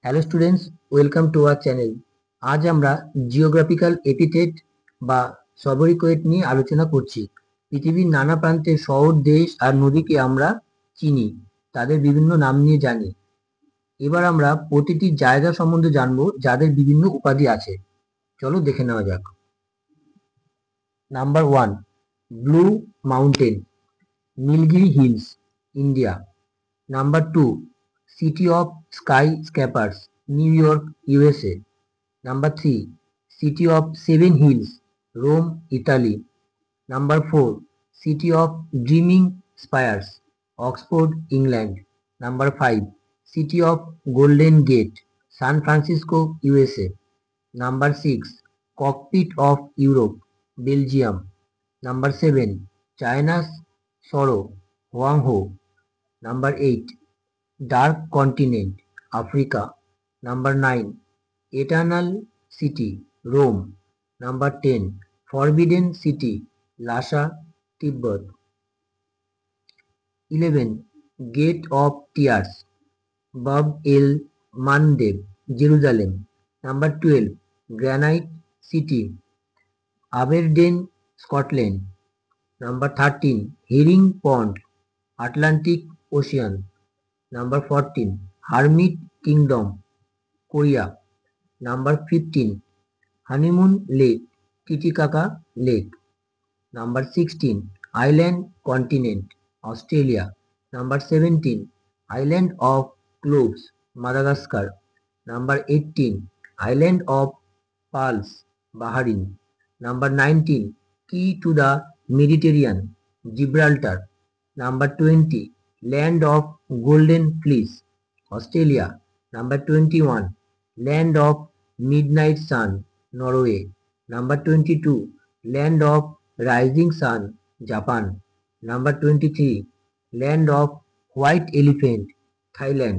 Hello students, welcome to our channel. আজ আমরা geographical epithet বা সবরিকয়েট নিয়ে আলোচনা করছি। পৃথিবীর নানা প্রান্তের শহর, দেশ আর নদীকে আমরা চিনি, তাদের বিভিন্ন নাম নিয়ে জানি। এবার আমরা প্রতিটি জায়গা সম্বন্ধে জানবো যাদের বিভিন্ন উপাধি আছে। চলো দেখে নেওয়া যাক। Number 1, blue mountain, Nilgiri hills, India. Number 2, city of skyscrapers, New York, USA. Number 3, City of Seven Hills, Rome, Italy. Number 4, City of Dreaming Spires, Oxford, England. Number 5, City of Golden Gate, San Francisco, USA. Number 6, Cockpit of Europe, Belgium. Number 7, China's Sorrow, Huangho. Number 8, Dark Continent, Africa. Number 9, Eternal City, Rome. Number 10, Forbidden City, Lhasa, Tibet. 11, Gate of Tears, Bab el Mandeb, Jerusalem. Number 12, Granite City, Aberdeen, Scotland. Number 13, Herring Pond, Atlantic Ocean. Number 14, Hermit Kingdom, Korea. Number 15, Honeymoon Lake, Titicaca Lake. Number 16, Island Continent, Australia. Number 17, Island of Cloves, Madagascar. Number 18, Island of Pearls, Bahrain. Number 19, Key to the Mediterranean, Gibraltar. Number 20, Land of Golden Fleece, Australia. Number 21, Land of Midnight Sun, Norway. Number 22, Land of Rising Sun, Japan. Number 23, Land of White Elephant, Thailand.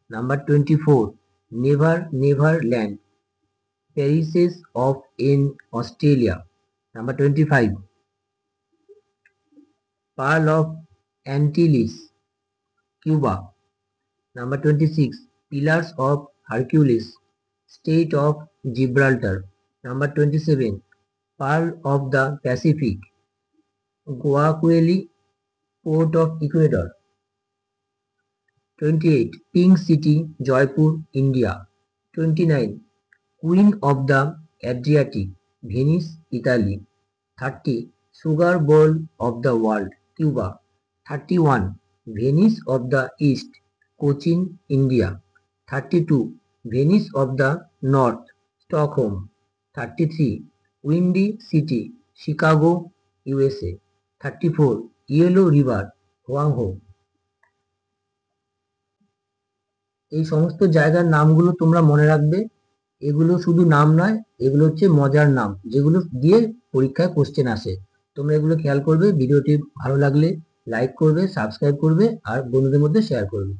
Number 24, Never Never Land, Parishes of in Australia. Number 25, Pearl of Antilles, Cuba. Number 26, Pillars of Hercules, State of Gibraltar. Number 27, Pearl of the Pacific, Guayaquil, Port of Ecuador. 28, Pink City, Jaipur, India. 29, Queen of the Adriatic, Venice, Italy. 30, Sugar Bowl of the World, Cuba. 31, Venice of the East, Cochin, India. 32, Venice of the North, Stockholm. 33, Windy City, Chicago, USA. 34, Yellow River, Huangho. এই সমস্ত জায়গার নামগুলো তোমরা মনে রাখবে। এগুলো শুধু নাম নয়, এগুলো হচ্ছে মজার নাম, যেগুলো দিয়ে পরীক্ষায় কোশ্চেন আসে। তোমরা এগুলো খেয়াল করবে। ভিডিওটি ভালো লাগলে লাইক করবে, সাবস্ক্রাইব করবে আর বন্ধুদের মধ্যে শেয়ার করবে।